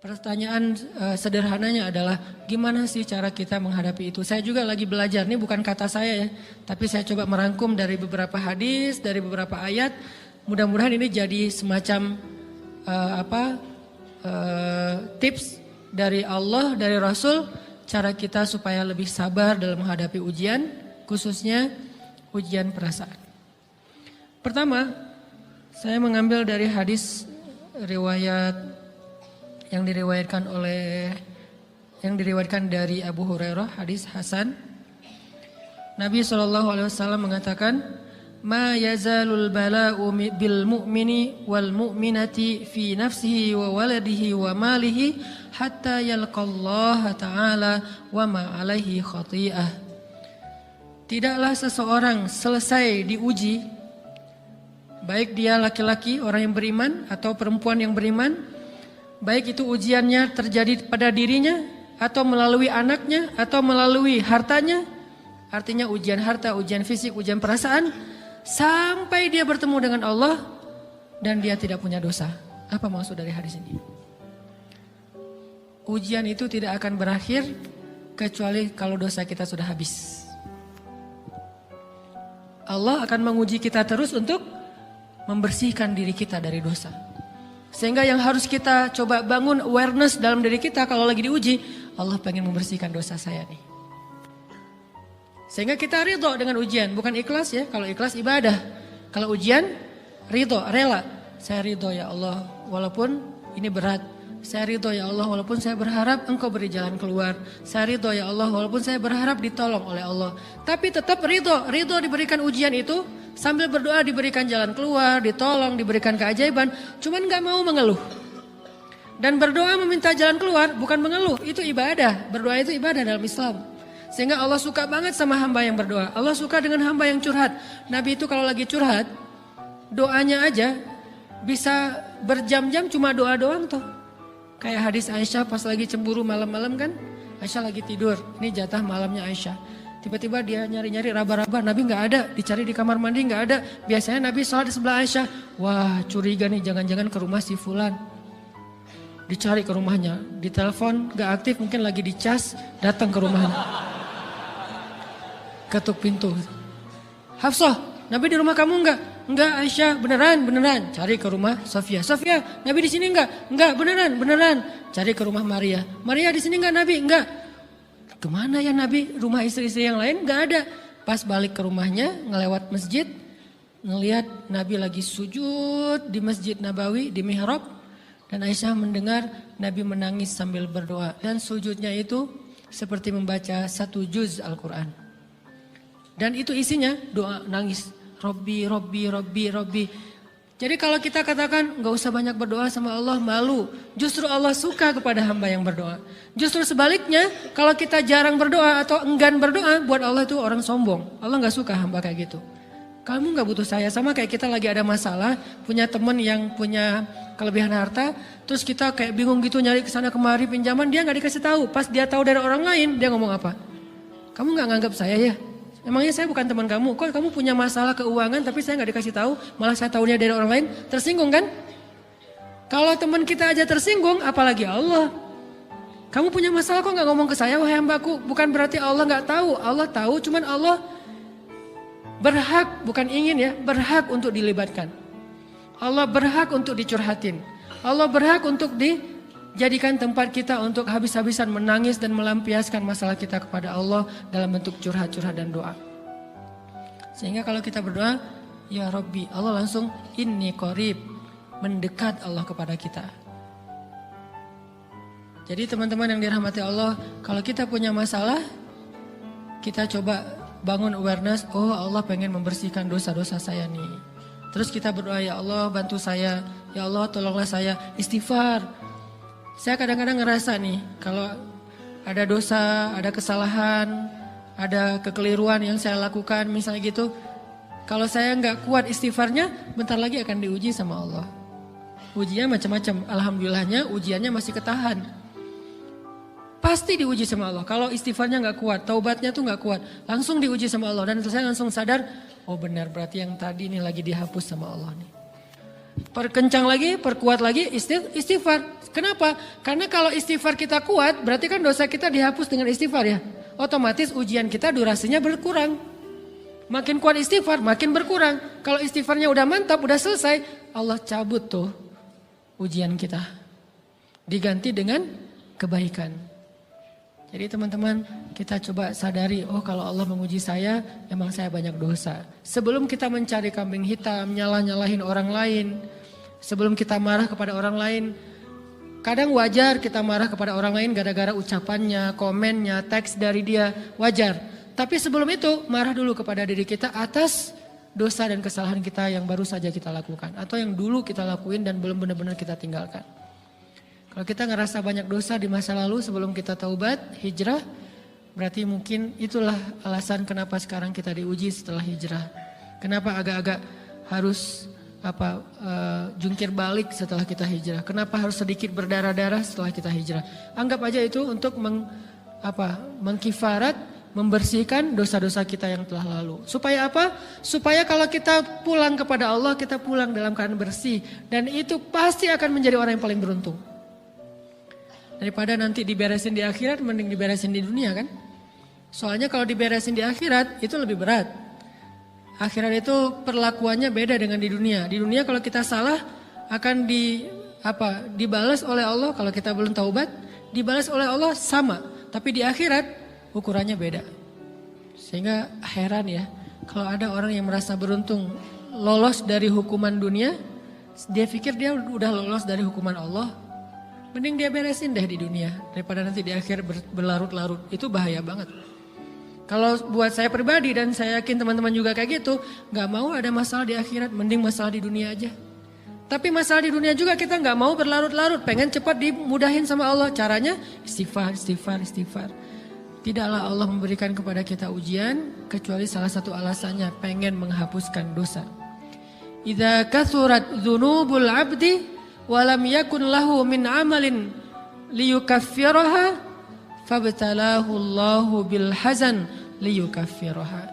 Pertanyaan sederhananya adalah gimana sih cara kita menghadapi itu? Saya juga lagi belajar, ini bukan kata saya ya, tapi saya coba merangkum dari beberapa hadis, dari beberapa ayat. Mudah-mudahan ini jadi semacam tips dari Allah, dari Rasul, cara kita supaya lebih sabar dalam menghadapi ujian, khususnya ujian perasaan. Pertama, saya mengambil dari hadis riwayat yang diriwayatkan dari Abu Hurairah, hadis Hasan. Nabi SAW mengatakan, "Ma yazalul bala'u bil mu'mini wal mu'minati fi nafsihi wa waladihi wa malihi hatta yalqallaha ta'ala wa ma alaihi khati'ah." Tidaklah seseorang selesai diuji, baik dia laki-laki orang yang beriman atau perempuan yang beriman, baik itu ujiannya terjadi pada dirinya atau melalui anaknya atau melalui hartanya, artinya ujian harta, ujian fisik, ujian perasaan, sampai dia bertemu dengan Allah dan dia tidak punya dosa. Apa maksud dari hadis ini? Ujian itu tidak akan berakhir kecuali kalau dosa kita sudah habis. Allah akan menguji kita terus untuk membersihkan diri kita dari dosa. Sehingga yang harus kita coba bangun awareness dalam diri kita kalau lagi diuji, Allah pengen membersihkan dosa saya nih. Sehingga kita ridho dengan ujian, bukan ikhlas ya. Kalau ikhlas ibadah, kalau ujian ridho, rela. Saya ridho ya Allah walaupun ini berat. Saya ridho ya Allah walaupun saya berharap Engkau beri jalan keluar. Saya ridho ya Allah walaupun saya berharap ditolong oleh Allah. Tapi tetap ridho diberikan ujian itu. Sambil berdoa diberikan jalan keluar, ditolong, diberikan keajaiban. Cuman gak mau mengeluh. Dan berdoa meminta jalan keluar bukan mengeluh, itu ibadah. Berdoa itu ibadah dalam Islam. Sehingga Allah suka banget sama hamba yang berdoa. Allah suka dengan hamba yang curhat. Nabi itu kalau lagi curhat, doanya aja bisa berjam-jam cuma doa doang tuh. Kayak hadis Aisyah pas lagi cemburu malam-malam kan. Aisyah lagi tidur, ini jatah malamnya Aisyah. Tiba-tiba dia nyari-nyari raba-raba, Nabi gak ada, dicari di kamar mandi gak ada. Biasanya Nabi sholat di sebelah Aisyah. Wah curiga nih, jangan-jangan ke rumah si Fulan. Dicari ke rumahnya, ditelepon gak aktif, mungkin lagi dicas, datang ke rumahnya. Ketuk pintu. Hafsah, Nabi di rumah kamu enggak? Enggak Aisyah, beneran. Cari ke rumah Sofia. Sofia, Nabi di sini enggak? Enggak, beneran. Cari ke rumah Maria. Maria di sini enggak Nabi? Enggak. Kemana ya Nabi? Rumah istri-istri yang lain gak ada. Pas balik ke rumahnya, ngelewat masjid, ngelihat Nabi lagi sujud di Masjid Nabawi, di mihrab. Dan Aisyah mendengar Nabi menangis sambil berdoa. Dan sujudnya itu seperti membaca 1 juz Al-Quran. Dan itu isinya doa nangis. Robbi. Jadi kalau kita katakan gak usah banyak berdoa sama Allah, malu. Justru Allah suka kepada hamba yang berdoa. Justru sebaliknya kalau kita jarang berdoa atau enggan berdoa, buat Allah itu orang sombong. Allah gak suka hamba kayak gitu. Kamu gak butuh saya, sama kayak kita lagi ada masalah, punya teman yang punya kelebihan harta, terus kita kayak bingung gitu nyari kesana kemari pinjaman, dia gak dikasih tahu. Pas dia tahu dari orang lain, dia ngomong apa? Kamu gak nganggap saya ya? Emangnya saya bukan teman kamu? Kok kamu punya masalah keuangan tapi saya gak dikasih tahu, malah saya tahunya dari orang lain? Tersinggung kan? Kalau teman kita aja tersinggung, apalagi Allah. Kamu punya masalah kok gak ngomong ke saya, wahai hambaku? Bukan berarti Allah gak tahu, Allah tahu, cuman Allah berhak, bukan ingin ya, berhak untuk dilibatkan. Allah berhak untuk dicurhatin. Allah berhak untuk dijadikan tempat kita untuk habis-habisan menangis dan melampiaskan masalah kita kepada Allah dalam bentuk curhat-curhat dan doa. Sehingga kalau kita berdoa, ya Rabbi, Allah langsung inni qarib, mendekat Allah kepada kita. Jadi teman-teman yang dirahmati Allah, kalau kita punya masalah, kita coba bangun awareness, oh Allah pengen membersihkan dosa-dosa saya nih. Terus kita berdoa, ya Allah bantu saya, ya Allah tolonglah saya, istighfar. Saya kadang-kadang ngerasa nih, kalau ada dosa, ada kesalahan, ada kekeliruan yang saya lakukan misalnya gitu, kalau saya nggak kuat istighfarnya, bentar lagi akan diuji sama Allah. Ujinya macam-macam, alhamdulillahnya ujiannya masih ketahan. Pasti diuji sama Allah. Kalau istighfarnya nggak kuat, taubatnya tuh nggak kuat, langsung diuji sama Allah. Dan saya langsung sadar, oh benar berarti yang tadi ini lagi dihapus sama Allah nih. perkencang lagi, perkuat lagi istighfar. Kenapa? Karena kalau istighfar kita kuat, berarti kan dosa kita dihapus dengan istighfar ya. Otomatis ujian kita durasinya berkurang. Makin kuat istighfar, makin berkurang. Kalau istighfarnya udah mantap, udah selesai, Allah cabut tuh ujian kita. Diganti dengan kebaikan. Jadi teman-teman, kita coba sadari, oh kalau Allah menguji saya, emang saya banyak dosa. Sebelum kita mencari kambing hitam, nyalahin orang lain, sebelum kita marah kepada orang lain, kadang wajar kita marah kepada orang lain gara-gara ucapannya, komennya, teks dari dia, wajar. Tapi sebelum itu marah dulu kepada diri kita atas dosa dan kesalahan kita yang baru saja kita lakukan. Atau yang dulu kita lakuin dan belum benar-benar kita tinggalkan. Kalau kita ngerasa banyak dosa di masa lalu sebelum kita taubat, hijrah, berarti mungkin itulah alasan kenapa sekarang kita diuji setelah hijrah. Kenapa agak-agak harus jungkir balik setelah kita hijrah. Kenapa harus sedikit berdarah-darah setelah kita hijrah. Anggap aja itu untuk mengkifarat, membersihkan dosa-dosa kita yang telah lalu. Supaya apa? Supaya kalau kita pulang kepada Allah, kita pulang dalam keadaan bersih. Dan itu pasti akan menjadi orang yang paling beruntung. Daripada nanti diberesin di akhirat, mending diberesin di dunia kan? Soalnya kalau diberesin di akhirat, itu lebih berat. Akhirat itu perlakuannya beda dengan di dunia. Di dunia kalau kita salah, akan dibalas oleh Allah. Kalau kita belum taubat, dibalas oleh Allah sama. Tapi di akhirat, ukurannya beda. Sehingga heran ya, kalau ada orang yang merasa beruntung lolos dari hukuman dunia, dia pikir dia udah lolos dari hukuman Allah. Mending dia beresin deh di dunia daripada nanti di akhir berlarut-larut. Itu bahaya banget. Kalau buat saya pribadi dan saya yakin teman-teman juga kayak gitu, gak mau ada masalah di akhirat, mending masalah di dunia aja. Tapi masalah di dunia juga kita gak mau berlarut-larut, pengen cepat dimudahin sama Allah. Caranya istighfar. Tidaklah Allah memberikan kepada kita ujian kecuali salah satu alasannya pengen menghapuskan dosa. Idza kathurat dzunubul 'abdi wa lam yakun lahu min 'amalin liyukaffiraha fabtalahu Allahu bil hazan liyukaffiraha.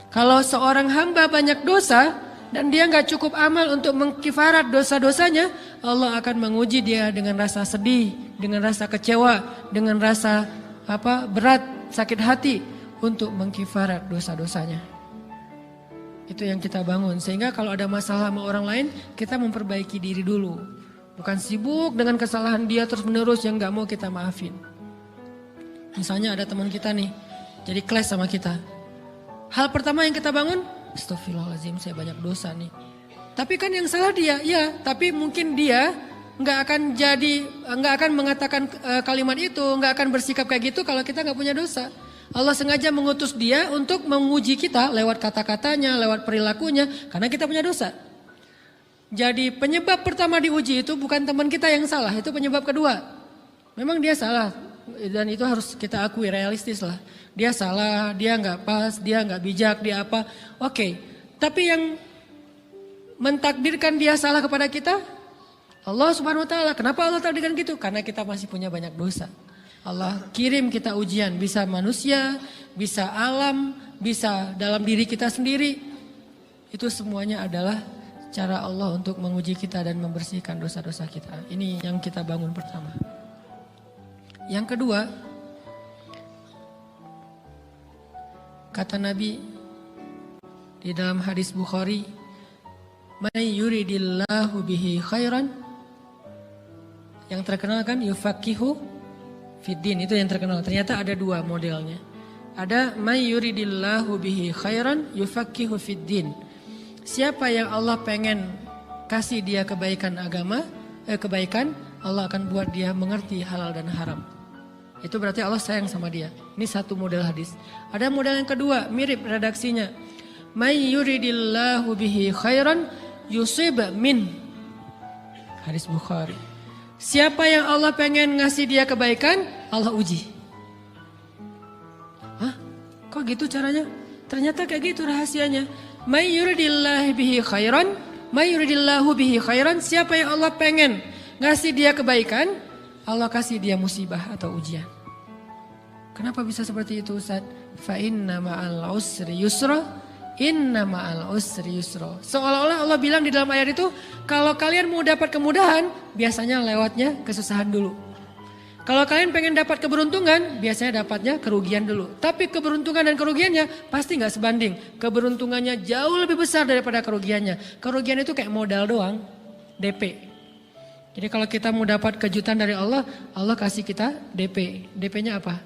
Kalau seorang hamba banyak dosa dan dia enggak cukup amal untuk mengkifarat dosa-dosanya, Allah akan menguji dia dengan rasa sedih, dengan rasa kecewa, dengan rasa berat, sakit hati untuk mengkifarat dosa-dosanya. Itu yang kita bangun. Sehingga kalau ada masalah sama orang lain, kita memperbaiki diri dulu. Bukan sibuk dengan kesalahan dia terus menerus yang gak mau kita maafin. Misalnya ada teman kita nih, jadi clash sama kita. Hal pertama yang kita bangun, astagfirullahaladzim saya banyak dosa nih. Tapi kan yang salah dia, ya. Tapi mungkin dia nggak akan mengatakan kalimat itu, nggak akan bersikap kayak gitu kalau kita nggak punya dosa. Allah sengaja mengutus dia untuk menguji kita lewat kata-katanya, lewat perilakunya, karena kita punya dosa. Jadi penyebab pertama diuji itu bukan teman kita yang salah, itu penyebab kedua. Memang dia salah dan itu harus kita akui, realistis lah. Dia salah, dia nggak pas, dia nggak bijak, dia apa? Oke. Tapi yang mentakdirkan dia salah kepada kita Allah Subhanahu wa taala. Kenapa Allah takdirkan gitu? Karena kita masih punya banyak dosa. Allah kirim kita ujian, bisa manusia, bisa alam, bisa dalam diri kita sendiri. Itu semuanya adalah cara Allah untuk menguji kita dan membersihkan dosa-dosa kita. Ini yang kita bangun pertama. Yang kedua, kata Nabi di dalam hadis Bukhari, "May yuridillahu bihi khairan." Yang terkenal kan yufaqihu fiddin, itu yang terkenal. Ternyata ada dua modelnya. Ada may yuridillahu bihi khairan yufaqihu fiddin. Siapa yang Allah pengen kasih dia kebaikan kebaikan, Allah akan buat dia mengerti halal dan haram. Itu berarti Allah sayang sama dia. Ini satu model hadis. Ada model yang kedua, mirip redaksinya. May yuridillahu bihi khairan yusib min. Hadis Bukhari. Siapa yang Allah pengen ngasih dia kebaikan, Allah uji. Hah? Kok gitu caranya? Ternyata kayak gitu rahasianya. May yuridillahu bihi khairan, may yuridillahu bihi khairan. Siapa yang Allah pengen ngasih dia kebaikan, Allah kasih dia musibah atau ujian. Kenapa bisa seperti itu Ustaz? Fa inna ma'al usri yusra, Inna ma'al usri yusra. Seolah-olah Allah bilang di dalam ayat itu, kalau kalian mau dapat kemudahan, biasanya lewatnya kesusahan dulu. Kalau kalian pengen dapat keberuntungan, biasanya dapatnya kerugian dulu. Tapi keberuntungan dan kerugiannya pasti gak sebanding. Keberuntungannya jauh lebih besar daripada kerugiannya. Kerugian itu kayak modal doang, DP. Jadi kalau kita mau dapat kejutan dari Allah, Allah kasih kita DP. DP-nya apa?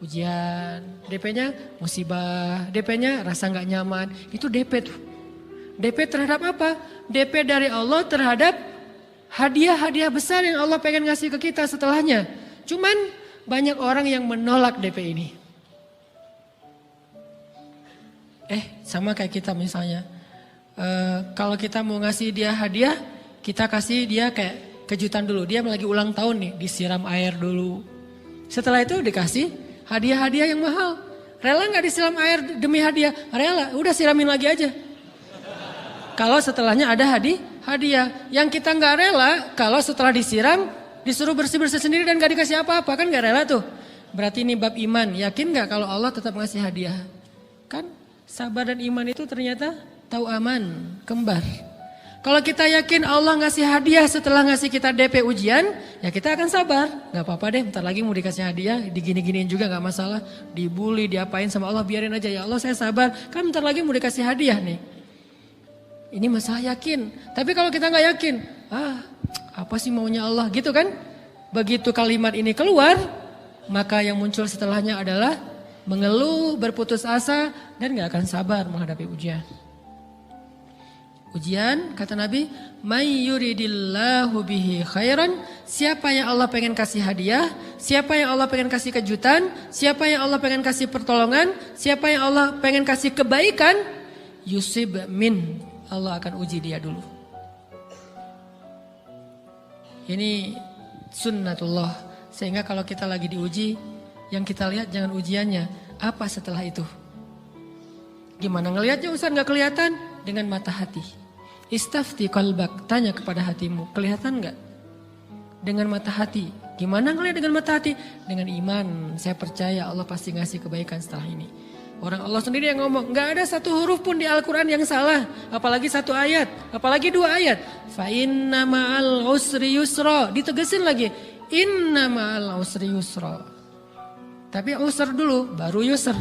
Ujian. DP-nya musibah. DP-nya rasa gak nyaman. Itu DP tuh. DP terhadap apa? DP dari Allah terhadap hadiah-hadiah besar yang Allah pengen ngasih ke kita setelahnya. Cuman banyak orang yang menolak DP ini. Sama kayak kita misalnya. Kalau kita mau ngasih dia hadiah, kita kasih dia kayak kejutan dulu. Dia lagi ulang tahun nih, disiram air dulu. Setelah itu dikasih hadiah-hadiah yang mahal. Rela gak disiram air demi hadiah? Rela, udah siramin lagi aja. Kalau setelahnya ada hadiah. Yang kita gak rela, kalau setelah disiram, disuruh bersih-bersih sendiri dan gak dikasih apa-apa, kan gak rela tuh. Berarti ini bab iman. Yakin gak kalau Allah tetap ngasih hadiah? Kan sabar dan iman itu ternyata tahu aman, kembar. Kalau kita yakin Allah ngasih hadiah setelah ngasih kita DP ujian, ya kita akan sabar. Gak apa-apa deh, bentar lagi mau dikasih hadiah, digini-giniin juga gak masalah. Dibully, diapain sama Allah, biarin aja. Ya Allah saya sabar, kan bentar lagi mau dikasih hadiah nih. Ini masalah yakin. Tapi kalau kita gak yakin, apa sih maunya Allah gitu kan? Begitu kalimat ini keluar, maka yang muncul setelahnya adalah mengeluh, berputus asa, dan gak akan sabar menghadapi ujian. Ujian, kata Nabi, may yuridillahu bihi khairan, siapa yang Allah pengen kasih hadiah, siapa yang Allah pengen kasih kejutan, siapa yang Allah pengen kasih pertolongan, siapa yang Allah pengen kasih kebaikan, yusib min, Allah akan uji dia dulu. Ini sunnatullah. Sehingga kalau kita lagi diuji, yang kita lihat jangan ujiannya, apa setelah itu. Gimana ngelihatnya Ustaz gak kelihatan? Dengan mata hati. Istafti qalbak, tanya kepada hatimu, kelihatan gak? Dengan mata hati. Gimana ngelihat dengan mata hati? Dengan iman, saya percaya Allah pasti ngasih kebaikan setelah ini. Orang Allah sendiri yang ngomong, gak ada satu huruf pun di Al-Quran yang salah. Apalagi satu ayat, apalagi dua ayat. Fa inna ma'al usri yusra. Ditegesin lagi, inna ma'al usri yusra. Tapi usr dulu, baru yusr.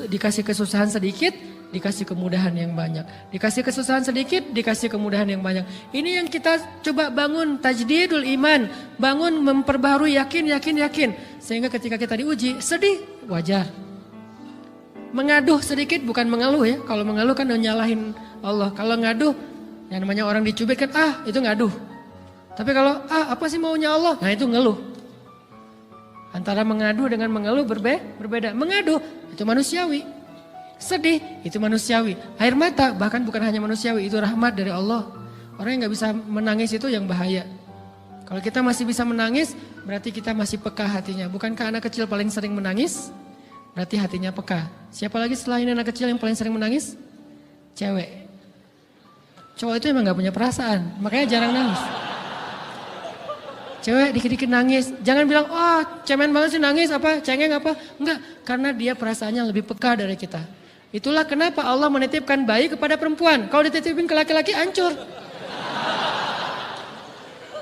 Dikasih kesusahan sedikit, dikasih kemudahan yang banyak. Dikasih kesusahan sedikit, dikasih kemudahan yang banyak. Ini yang kita coba bangun tajdidul iman. Bangun memperbaharui yakin. Sehingga ketika kita diuji, sedih, wajar. Mengaduh sedikit bukan mengeluh ya. Kalau mengeluh kan nyalahin Allah. Kalau ngaduh, yang namanya orang dicubit kan itu ngaduh. Tapi kalau apa sih maunya Allah? Nah itu ngeluh. Antara mengadu dengan mengeluh berbeda. Mengaduh itu manusiawi. Sedih itu manusiawi. Air mata bahkan bukan hanya manusiawi, itu rahmat dari Allah. Orang yang gak bisa menangis itu yang bahaya. Kalau kita masih bisa menangis, berarti kita masih peka hatinya. Bukankah anak kecil paling sering menangis? Berarti hatinya peka. Siapa lagi selain anak kecil yang paling sering menangis? Cewek. Cowok itu emang gak punya perasaan, makanya jarang nangis. Cewek dikit-dikit nangis. Jangan bilang, cemen banget sih nangis apa, cengeng apa. Enggak, karena dia perasaannya lebih peka dari kita. Itulah kenapa Allah menitipkan bayi kepada perempuan. Kalau dititipin ke laki-laki hancur.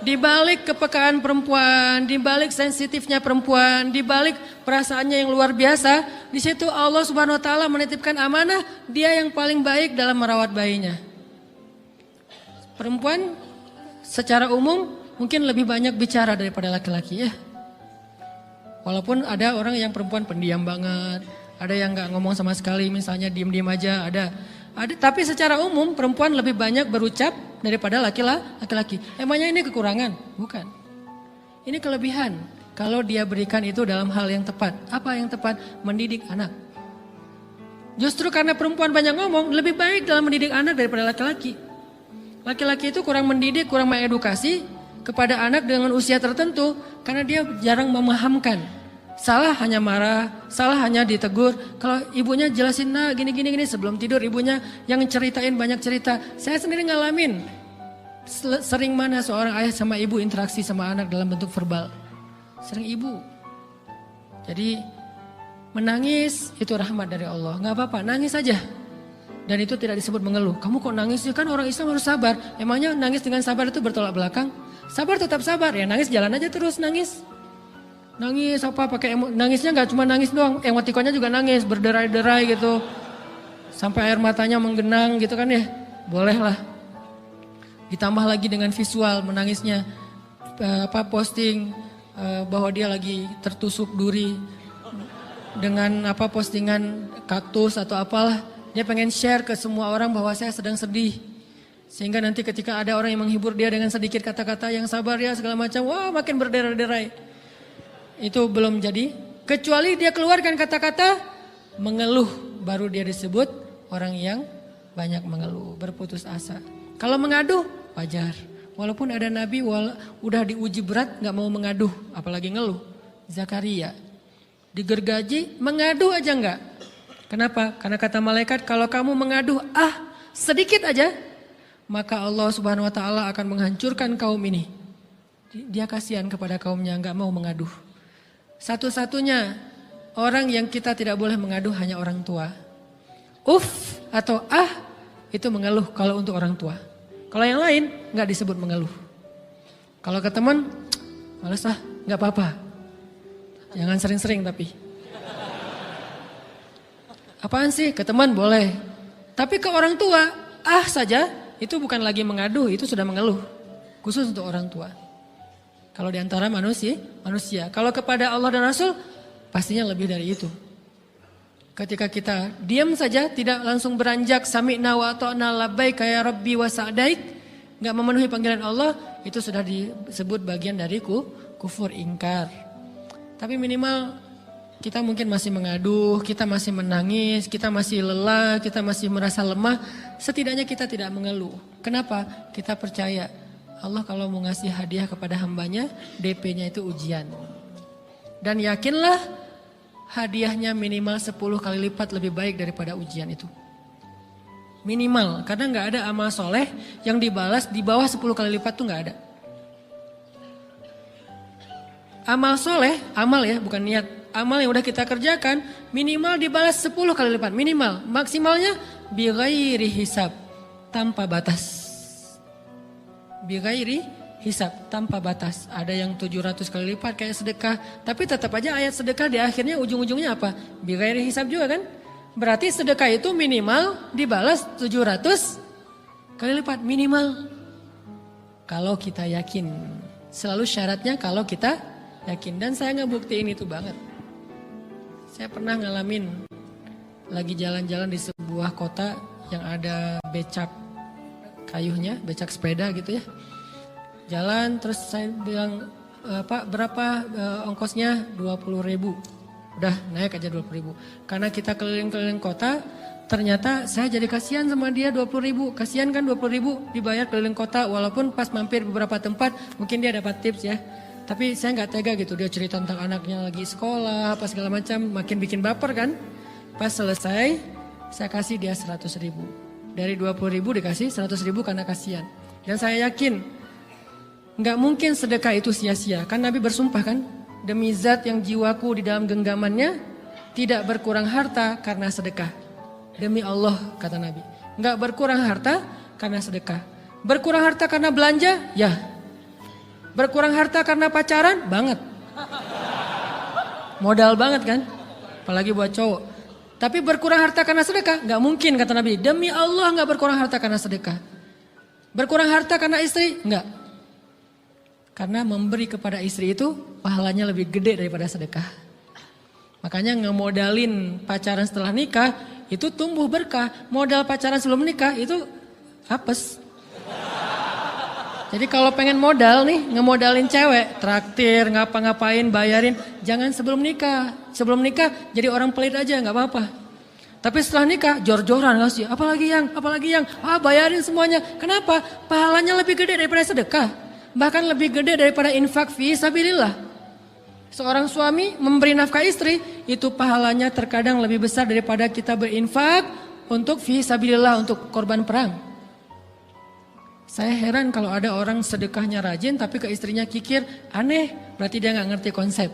Di balik kepekaan perempuan, di balik sensitifnya perempuan, di balik perasaannya yang luar biasa, di situ Allah Subhanahu wa taala menitipkan amanah, dia yang paling baik dalam merawat bayinya. Perempuan secara umum mungkin lebih banyak bicara daripada laki-laki ya. Walaupun ada orang yang perempuan pendiam banget, ada yang nggak ngomong sama sekali, misalnya diem-diem aja, ada. Tapi secara umum perempuan lebih banyak berucap daripada laki-laki. Emangnya ini kekurangan? Bukan. Ini kelebihan. Kalau dia berikan itu dalam hal yang tepat. Apa yang tepat? Mendidik anak. Justru karena perempuan banyak ngomong, lebih baik dalam mendidik anak daripada laki-laki. Laki-laki itu kurang mendidik, kurang mengedukasi kepada anak dengan usia tertentu. Karena dia jarang memahamkan. Salah hanya marah, salah hanya ditegur. Kalau ibunya jelasin gini sebelum tidur ibunya yang ceritain banyak cerita. Saya sendiri ngalamin sering mana seorang ayah sama ibu interaksi sama anak dalam bentuk verbal. Sering ibu. Jadi menangis itu rahmat dari Allah. Gak apa-apa, nangis aja. Dan itu tidak disebut mengeluh. Kamu kok nangis sih? Kan orang Islam harus sabar. Emangnya nangis dengan sabar itu bertolak belakang? Sabar tetap sabar. Ya nangis jalan aja terus nangis. Nangis apa pakai nangisnya nggak cuma nangis doang. Emotikonnya juga nangis, berderai-derai gitu. Sampai air matanya menggenang gitu kan ya. Boleh lah. Ditambah lagi dengan visual menangisnya. Posting bahwa dia lagi tertusuk duri. Dengan postingan kaktus atau apalah. Dia pengen share ke semua orang bahwa saya sedang sedih. Sehingga nanti ketika ada orang yang menghibur dia dengan sedikit kata-kata yang sabar ya segala macam. Wah makin berderai-derai. Itu belum jadi. Kecuali dia keluarkan kata-kata mengeluh. Baru dia disebut orang yang banyak mengeluh. Berputus asa. Kalau mengaduh wajar. Walaupun ada nabi udah diuji berat gak mau mengaduh. Apalagi ngeluh. Zakaria. Digergaji mengadu aja enggak. Kenapa? Karena kata malaikat kalau kamu mengaduh sedikit aja. Maka Allah subhanahu wa ta'ala akan menghancurkan kaum ini. Dia kasihan kepada kaumnya gak mau mengaduh. Satu-satunya orang yang kita tidak boleh mengaduh hanya orang tua. Atau itu mengeluh kalau untuk orang tua. Kalau yang lain gak disebut mengeluh. Kalau ke teman, males gak apa-apa. Jangan sering-sering tapi. Apaan sih? Ke teman boleh. Tapi ke orang tua, saja itu bukan lagi mengaduh, itu sudah mengeluh. Khusus untuk orang tua. Kalau di antara manusia. Kalau kepada Allah dan Rasul, pastinya lebih dari itu. Ketika kita diam saja, tidak langsung beranjak sami'na wa ata'na labbaika ya rabbi wa sa'daik, enggak memenuhi panggilan Allah, itu sudah disebut bagian dari kufur ingkar. Tapi minimal kita mungkin masih mengaduh, kita masih menangis, kita masih lelah, kita masih merasa lemah. Setidaknya kita tidak mengeluh. Kenapa? Kita percaya Allah kalau mau ngasih hadiah kepada hambanya, DP-nya itu ujian. Dan yakinlah hadiahnya minimal 10 kali lipat lebih baik daripada ujian itu. Minimal, karena gak ada amal soleh yang dibalas di bawah 10 kali lipat tuh gak ada. Amal soleh, amal ya bukan niat. Amal yang udah kita kerjakan minimal dibalas 10 kali lipat. Minimal, maksimalnya bighairi hisab, tanpa batas. Bighairi hisab, tanpa batas. Ada yang 700 kali lipat kayak sedekah. Tapi tetap aja ayat sedekah di akhirnya ujung-ujungnya apa? Bighairi hisab juga kan? Berarti sedekah itu minimal dibalas 700 kali lipat. Minimal. Kalau kita yakin. Selalu syaratnya kalau kita yakin. Dan saya ngebuktiin itu banget. Saya pernah ngalamin lagi jalan-jalan di sebuah kota yang ada becak kayunya, becak sepeda gitu ya. Jalan terus saya bilang, Pak berapa ongkosnya? 20.000. Udah naik aja 20.000. Karena kita keliling-keliling kota, ternyata saya jadi kasihan sama dia 20.000. Kasihan kan 20.000 dibayar keliling kota walaupun pas mampir beberapa tempat mungkin dia dapat tips ya. Tapi saya nggak tega gitu, dia cerita tentang anaknya lagi sekolah, apa segala macam, makin bikin baper kan. Pas selesai, saya kasih dia 100.000. Dari 20.000 dikasih 100.000 karena kasihan. Dan saya yakin, nggak mungkin sedekah itu sia-sia. Kan Nabi bersumpah kan, demi zat yang jiwaku di dalam genggamannya, tidak berkurang harta karena sedekah. Demi Allah, kata Nabi. Nggak berkurang harta karena sedekah. Berkurang harta karena belanja? Ya. Berkurang harta karena pacaran? Banget. Modal banget kan? Apalagi buat cowok. Tapi berkurang harta karena sedekah? Gak mungkin kata Nabi. Demi Allah gak berkurang harta karena sedekah. Berkurang harta karena istri? Enggak. Karena memberi kepada istri itu pahalanya lebih gede daripada sedekah. Makanya ngemodalin pacaran setelah nikah itu tumbuh berkah. Modal pacaran sebelum nikah itu apes. Jadi kalau pengen modal nih, ngemodalin cewek, traktir, ngapa-ngapain, bayarin, jangan sebelum nikah. Sebelum nikah jadi orang pelit aja, nggak apa-apa. Tapi setelah nikah, jor-joran ngasih, apalagi yang, bayarin semuanya. Kenapa? Pahalanya lebih gede daripada sedekah. Bahkan lebih gede daripada infak fi sabilillah. Seorang suami memberi nafkah istri, itu pahalanya terkadang lebih besar daripada kita berinfak untuk fi sabilillah, untuk korban perang. Saya heran kalau ada orang sedekahnya rajin tapi ke istrinya kikir, aneh, berarti dia gak ngerti konsep.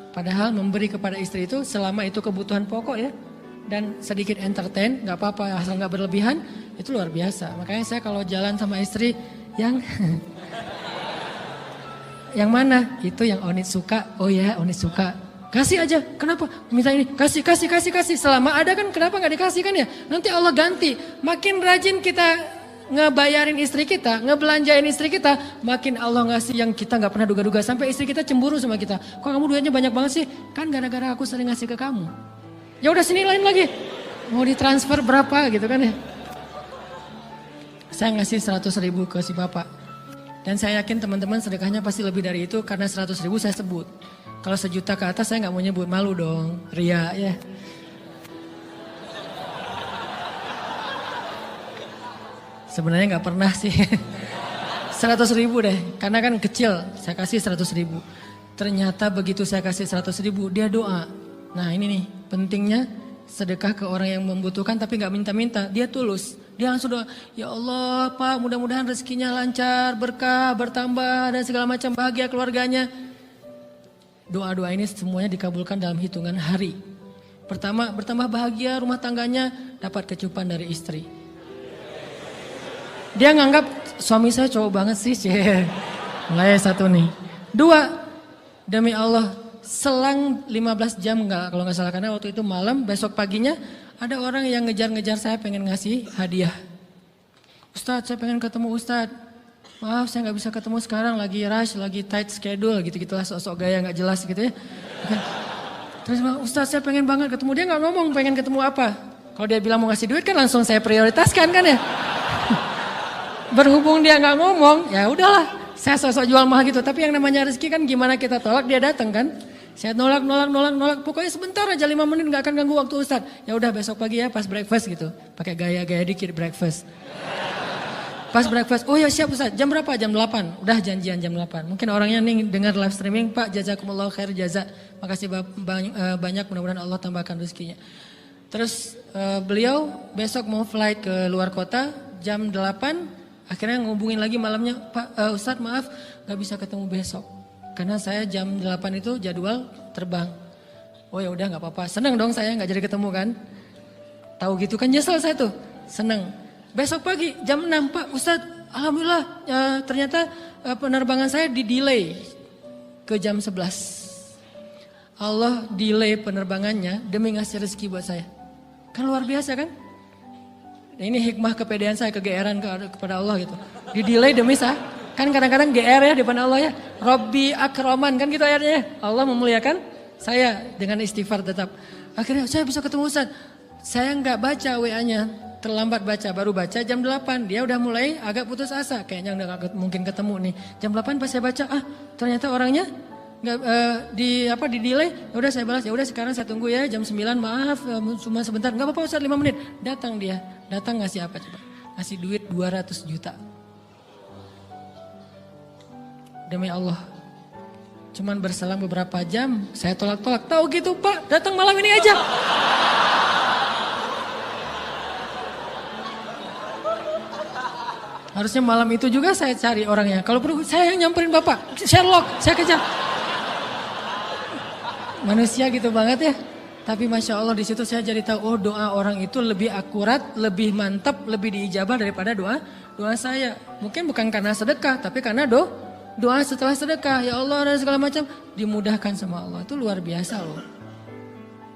Padahal memberi kepada istri itu selama itu kebutuhan pokok ya. dan sedikit entertain, nggak apa-apa asal nggak berlebihan, itu luar biasa. Makanya saya kalau jalan sama istri yang yang mana? Itu yang Onit suka. Oh ya, Onit suka. Kasih aja. Kenapa? Minta ini. Kasih. Selama ada kan kenapa nggak dikasih kan ya? Nanti Allah ganti. Makin rajin kita ngebayarin istri kita, ngebelanjain istri kita, makin Allah ngasih yang kita nggak pernah duga-duga. Sampai istri kita cemburu sama kita. Kok kamu duitnya banyak banget sih? Kan gara-gara aku sering ngasih ke kamu. Ya udah sini lain lagi. Mau ditransfer berapa gitu kan ya? Saya ngasih 100.000 ke si bapak. Dan saya yakin teman-teman sedekahnya pasti lebih dari itu karena 100.000 saya sebut. Kalau 1 juta ke atas saya nggak mau nyebut, malu dong, ria ya. Sebenarnya nggak pernah sih. 100.000 deh, karena kan kecil, saya kasih 100.000. Ternyata begitu saya kasih 100.000 dia doa. Nah ini nih pentingnya sedekah ke orang yang membutuhkan tapi nggak minta-minta, dia tulus. Dia langsung doa, ya Allah Pak mudah-mudahan rezekinya lancar, berkah, bertambah dan segala macam bahagia keluarganya. Doa-doa ini semuanya dikabulkan dalam hitungan hari. Pertama bertambah bahagia rumah tangganya, dapat kecupan dari istri. Dia nganggap suami saya cowok banget sih. Mulai satu nih. 2, demi Allah selang 15 jam kalau nggak salah karena waktu itu malam, besok paginya ada orang yang ngejar-ngejar saya pengen ngasih hadiah. Ustadz saya pengen ketemu Ustadz. Maaf saya nggak bisa ketemu sekarang lagi rush, lagi tight schedule gitu-gitulah sok-sok gaya nggak jelas gitu ya. Terus Ustadz saya pengen banget ketemu, dia nggak ngomong pengen ketemu apa. Kalau dia bilang mau ngasih duit kan langsung saya prioritaskan kan ya. Berhubung dia nggak ngomong ya udahlah saya sok-sok jual mahal gitu. Tapi yang namanya rezeki kan gimana kita tolak dia datang kan. Saya nolak. Pokoknya sebentar aja 5 menit gak akan ganggu waktu Ustadz. Ya udah besok pagi ya pas breakfast gitu. Pakai gaya-gaya dikit breakfast. Pas breakfast, oh ya siap Ustadz. Jam berapa? Jam 8. Udah janjian jam 8. Mungkin orangnya nih dengar live streaming. Pak jazakumullah khair jaza. Makasih banyak mudah-mudahan Allah tambahkan rezekinya. Terus beliau besok mau flight ke luar kota jam 8. Akhirnya ngubungin lagi malamnya. Pak Ustadz maaf gak bisa ketemu besok. Karena saya jam 8 itu jadwal terbang. Oh ya udah nggak apa-apa. Seneng dong saya nggak jadi ketemu kan. Tahu gitu kan nyesel saya tuh. Seneng. Besok pagi jam 6 Pak Ustadz. Alhamdulillah ternyata penerbangan saya di delay ke jam 11. Allah delay penerbangannya demi ngasih rezeki buat saya. Kan luar biasa kan. Nah, ini hikmah kepedean saya, kegeeran kepada Allah gitu. Di delay demi saya. Kan kadang-kadang GR ya di depan Allah ya. Robbi akroman kan gitu ayatnya. Allah memuliakan saya dengan istighfar tetap. Akhirnya saya bisa ketemu Ustaz. Saya nggak baca WA-nya. Terlambat baca, baru baca jam 8. Dia udah mulai agak putus asa. Kayaknya udah gak mungkin ketemu nih. Jam 8 pas saya baca, ternyata orangnya nggak di delay. Ya udah saya balas, ya udah sekarang saya tunggu ya jam 9 maaf cuma sebentar. Nggak apa-apa Ustaz 5 menit. Datang dia. Datang ngasih apa coba? Ngasih duit 200 juta. Demi Allah. Cuman berselang beberapa jam, saya tolak-tolak. Tahu gitu Pak, datang malam ini aja. Harusnya malam itu juga saya cari orangnya. Kalau perlu saya yang nyamperin Bapak. Sherlock, saya kejar. Manusia gitu banget ya. Tapi Masya Allah di situ saya jadi tahu, oh doa orang itu lebih akurat, lebih mantap, lebih diijabah daripada doa saya. Mungkin bukan karena sedekah, tapi karena doa setelah sedekah, ya Allah dan segala macam dimudahkan sama Allah. Itu luar biasa loh.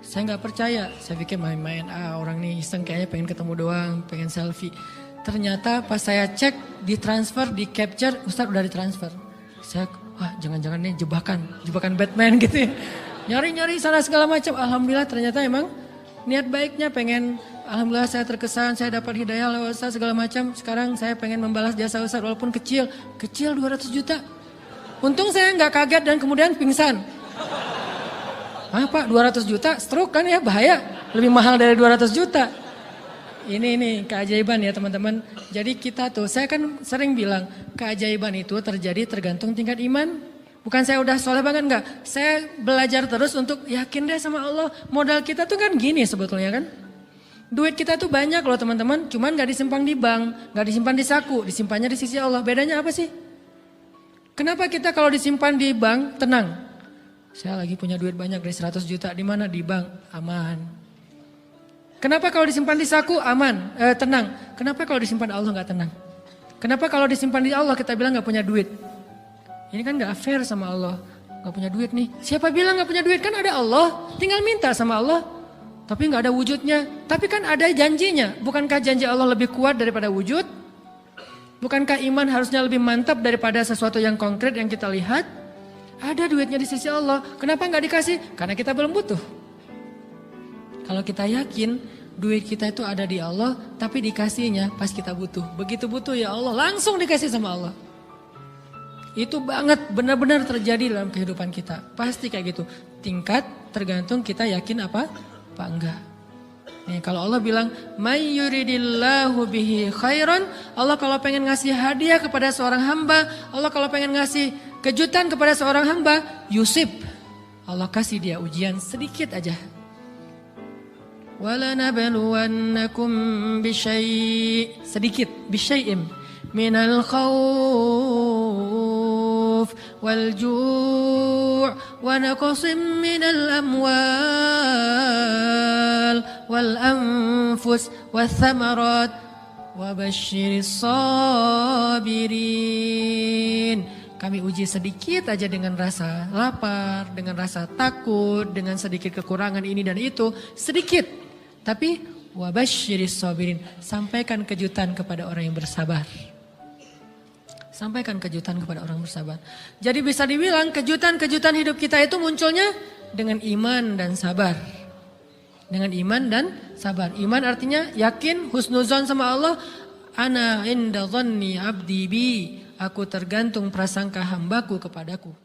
Saya nggak percaya, saya pikir main-main. Orang nih iseng kayaknya pengen ketemu doang, pengen selfie. Ternyata pas saya cek, ditransfer, di capture, Ustadz udah ditransfer. Saya, jangan-jangan nih jebakan Batman gitu ya. Nyari-nyari sana segala macam. Alhamdulillah ternyata emang niat baiknya pengen, alhamdulillah saya terkesan, saya dapat hidayah lewat Ustaz segala macam. Sekarang saya pengen membalas jasa Ustaz walaupun kecil 200 juta. Untung saya nggak kaget dan kemudian pingsan. Pak 200 juta stroke kan ya bahaya, lebih mahal dari 200 juta. Ini keajaiban ya teman-teman. Jadi kita tuh, saya kan sering bilang keajaiban itu terjadi tergantung tingkat iman. Bukan saya udah soleh banget enggak. Saya belajar terus untuk yakin deh sama Allah. Modal kita tuh kan gini sebetulnya kan. Duit kita tuh banyak loh teman-teman. Cuman gak disimpan di bank, gak disimpan di saku. Disimpannya di sisi Allah. Bedanya apa sih? Kenapa kita kalau disimpan di bank tenang? Saya lagi punya duit banyak dari 100 juta. Di mana? Di bank. Aman. Kenapa kalau disimpan di saku aman, tenang? Kenapa kalau disimpan Allah nggak tenang? Kenapa kalau disimpan di Allah kita bilang nggak punya duit? Ini kan nggak fair sama Allah. Nggak punya duit nih. Siapa bilang nggak punya duit? Kan ada Allah. Tinggal minta sama Allah. Tapi nggak ada wujudnya. Tapi kan ada janjinya. Bukankah janji Allah lebih kuat daripada wujud? Bukankah iman harusnya lebih mantap daripada sesuatu yang konkret yang kita lihat? Ada duitnya di sisi Allah. Kenapa nggak dikasih? Karena kita belum butuh. Kalau kita yakin duit kita itu ada di Allah, tapi dikasihnya pas kita butuh. Begitu butuh ya Allah, langsung dikasih sama Allah. Itu banget benar-benar terjadi dalam kehidupan kita. Pasti kayak gitu. Tingkat tergantung kita yakin apa enggak. Nih, kalau Allah bilang, "May yuridillahu bihi khairan", Allah kalau pengen ngasih hadiah kepada seorang hamba, Allah kalau pengen ngasih kejutan kepada seorang hamba, yusib. Allah kasih dia ujian sedikit aja. وَلَنَبْلُوَنَّكُمْ بِشَيْءٍ sedikit بِشَيْءٍ مِنَ الْخَوْفِ وَالْجُوعِ وَنَقْصٍ مِنَ الْأَمْوَالِ وَالْأَنْفُسِ وَالثَّمَرَاتِ وَبَشِّرِ الصَّابِرِينَ. Kami uji sedikit aja dengan rasa lapar, dengan rasa takut, dengan sedikit kekurangan ini dan itu, sedikit. Tapi wabasyiris sabirin, sampaikan kejutan kepada orang yang bersabar. Sampaikan kejutan kepada orang bersabar. Jadi bisa dibilang kejutan-kejutan hidup kita itu munculnya dengan iman dan sabar. Dengan iman dan sabar. Iman artinya yakin, husnuzon sama Allah. Ana inda dhanni abdi bi. Aku tergantung prasangka hambaku kepadaku.